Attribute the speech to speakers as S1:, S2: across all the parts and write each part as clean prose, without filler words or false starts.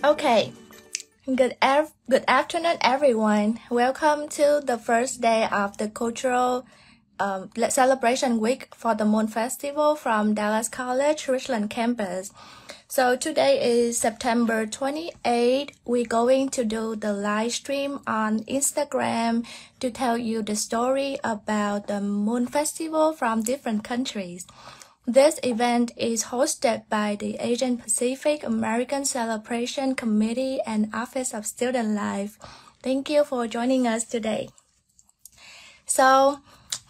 S1: Okay, good afternoon, everyone. Welcome to the first day of the cultural celebration week for the Moon Festival from Dallas College, Richland campus. So today is September 28. We're going to do the live stream on Instagram to tell you the story about the Moon Festival from different countries. This event is hosted by the Asian Pacific American Celebration Committee and Office of Student Life. Thank you for joining us today. So,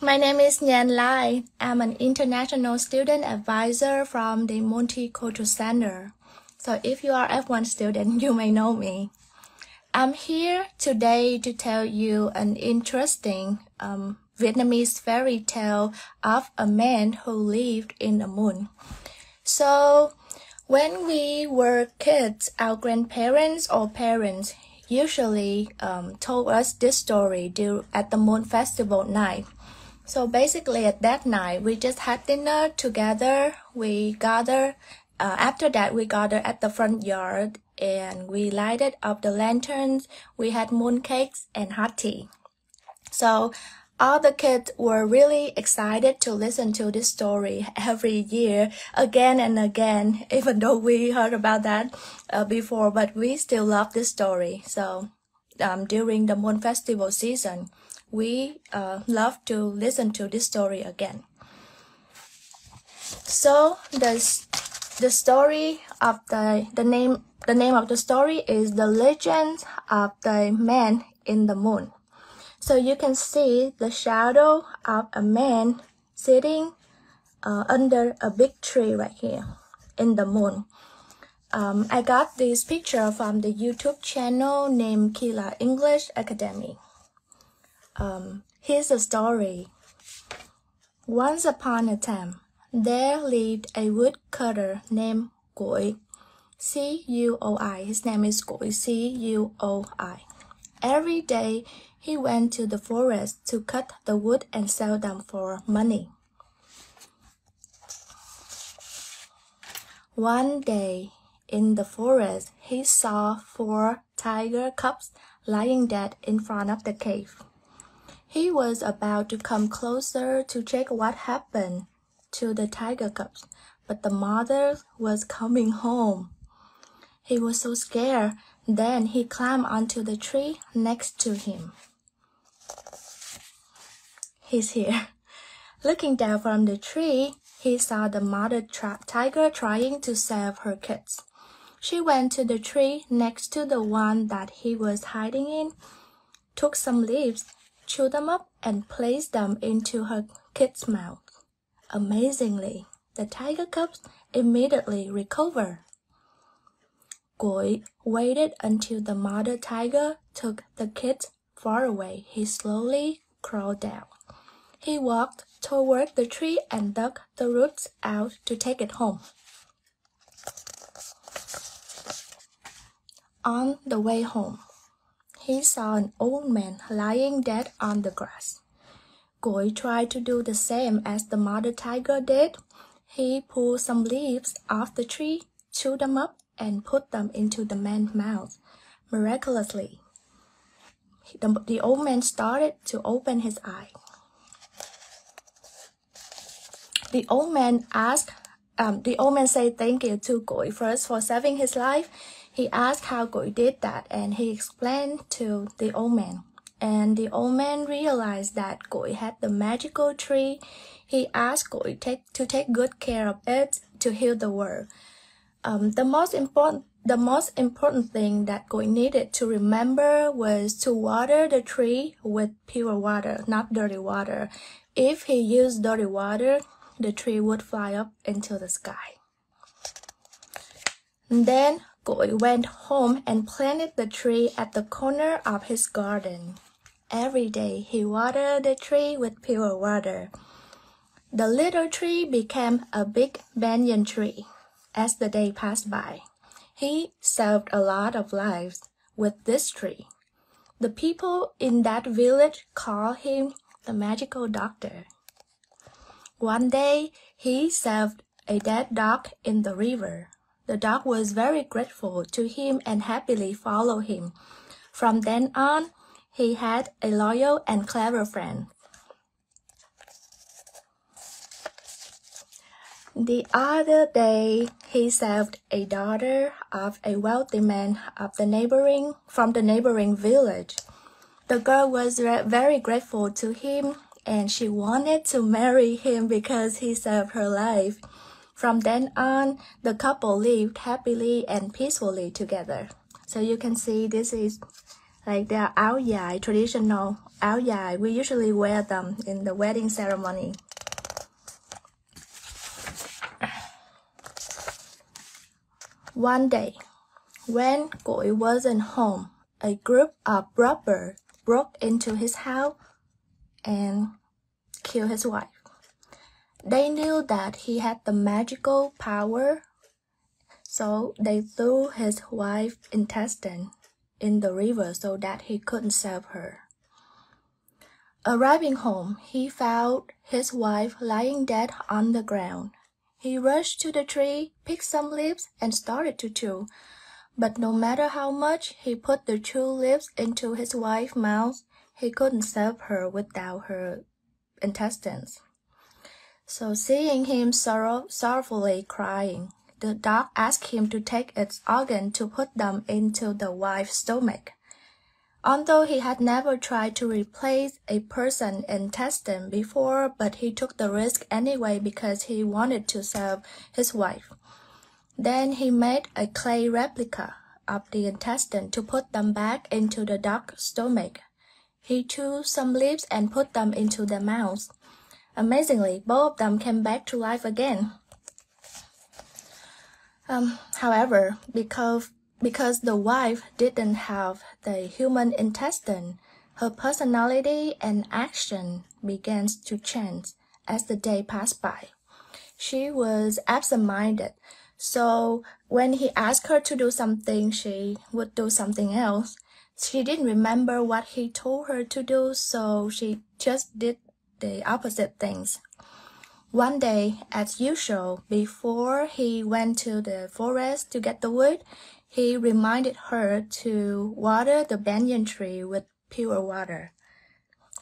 S1: my name is Nhan Lai. I'm an international student advisor from the Multicultural Center. So if you are F1 student, you may know me. I'm here today to tell you an interesting Vietnamese fairy tale of a man who lived in the moon. So when we were kids, our grandparents or parents usually told us this story at the Moon Festival night. So basically at that night, we just had dinner together. We gather, after that we gather at the front yard and we lighted up the lanterns. We had moon cakes and hot tea. So all the kids were really excited to listen to this story every year, again and again, even though we heard about that before, but we still love this story. So during the Moon Festival season, we love to listen to this story again. So the story of the name of the story is The Legend of the Man in the Moon. So you can see the shadow of a man sitting under a big tree right here in the moon. I got this picture from the YouTube channel named Kila English Academy. Here's the story. Once upon a time, there lived a woodcutter named Cuội, C-U-O-I. His name is Cuội, C-U-O-I. Every day, he went to the forest to cut the wood and sell them for money. One day, in the forest, he saw 4 tiger cubs lying dead in front of the cave. He was about to come closer to check what happened to the tiger cubs, but the mother was coming home. He was so scared. Then he climbed onto the tree next to him. He's here. Looking down from the tree, he saw the mother tiger trying to save her kids. She went to the tree next to the one that he was hiding in, took some leaves, chewed them up, and placed them into her kid's mouth. Amazingly, the tiger cubs immediately recovered. Cuội waited until the mother tiger took the kids far away. He slowly crawled down. He walked toward the tree and dug the roots out to take it home. On the way home, he saw an old man lying dead on the grass. Cuội tried to do the same as the mother tiger did. He pulled some leaves off the tree, chewed them up, and put them into the man's mouth. Miraculously, the old man started to open his eye. The old man said thank you to Cuội first for saving his life. He asked how Cuội did that, and he explained to the old man. And the old man realized that Cuội had the magical tree. He asked Cuội to take good care of it to heal the world. The most important thing that Cuội needed to remember was to water the tree with pure water, not dirty water. If he used dirty water, the tree would fly up into the sky. Then Cuội went home and planted the tree at the corner of his garden. Every day he watered the tree with pure water. The little tree became a big banyan tree. As the day passed by, he saved a lot of lives with this tree. The people in that village call him the magical doctor. One day, he saved a dead dog in the river. The dog was very grateful to him and happily followed him. From then on, he had a loyal and clever friend. The other day, he saved a daughter of a wealthy man from the neighboring village. The girl was very grateful to him, and she wanted to marry him because he saved her life. From then on, the couple lived happily and peacefully together. So you can see this is like their áo dài, traditional áo dài. We usually wear them in the wedding ceremony. One day, when Goi wasn't home, a group of robbers broke into his house and killed his wife. They knew that he had the magical power, so they threw his wife's intestine in the river so that he couldn't save her. Arriving home, he found his wife lying dead on the ground. He rushed to the tree, picked some leaves, and started to chew. But no matter how much he put the chewed leaves into his wife's mouth, he couldn't save her without her intestines. So seeing him sorrowfully crying, the dog asked him to take its organ to put them into the wife's stomach. Although he had never tried to replace a person's intestine before, but he took the risk anyway because he wanted to save his wife. Then he made a clay replica of the intestine to put them back into the dog's stomach. He chewed some leaves and put them into their mouths. Amazingly, both of them came back to life again. However, because the wife didn't have the human intestine, her personality and action began to change as the day passed by. She was absent-minded, so when he asked her to do something, she would do something else. She didn't remember what he told her to do, so she just did the opposite things. One day, as usual, before he went to the forest to get the wood, he reminded her to water the banyan tree with pure water.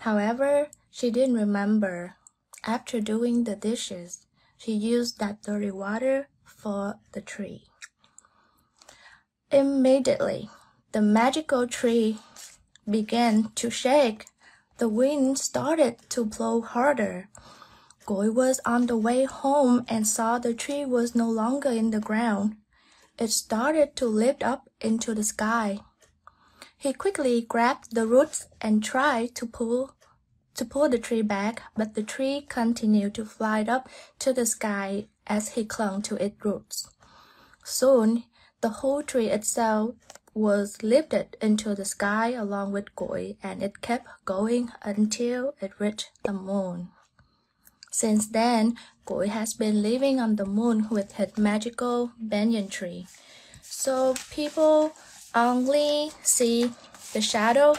S1: However, she didn't remember. After doing the dishes, she used that dirty water for the tree. Immediately, the magical tree began to shake. The wind started to blow harder. Goi was on the way home and saw the tree was no longer in the ground. It started to lift up into the sky. He quickly grabbed the roots and tried to pull the tree back, but the tree continued to fly up to the sky as he clung to its roots. Soon, the whole tree itself was lifted into the sky along with Goi, and it kept going until it reached the moon. Since then, Goi has been living on the moon with his magical banyan tree. So people only see the shadow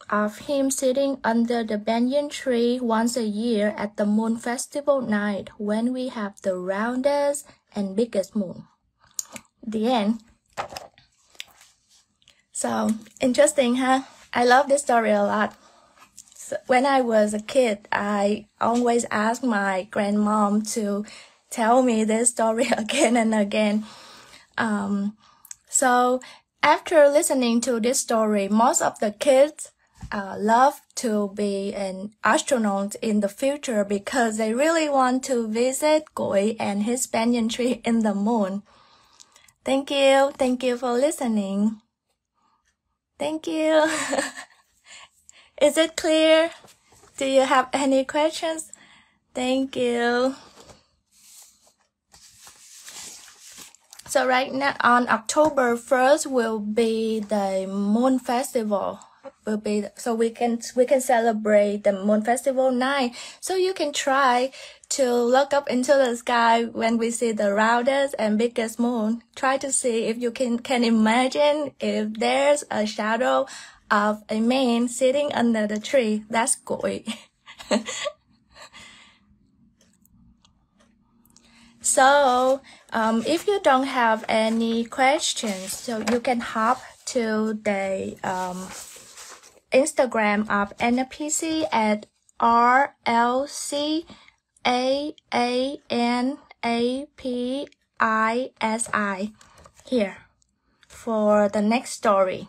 S1: of him sitting under the banyan tree once a year at the moon festival night when we have the roundest and biggest moon. The end. So interesting, huh? I love this story a lot. So when I was a kid, I always asked my grandmom to tell me this story again and again. So after listening to this story, most of the kids love to be an astronaut in the future because they really want to visit Goi and his banyan tree in the moon. Thank you for listening. Thank you. Is it clear? Do you have any questions? Thank you. So right now on October 1st will be the Moon Festival. So we can celebrate the Moon Festival night. So you can try to look up into the sky when we see the roundest and biggest moon. Try to see if you can imagine if there's a shadow of a man sitting under the tree. That's Goi. So if you don't have any questions, so you can hop to the Instagram of NPC at RLCAANAPISI here for the next story.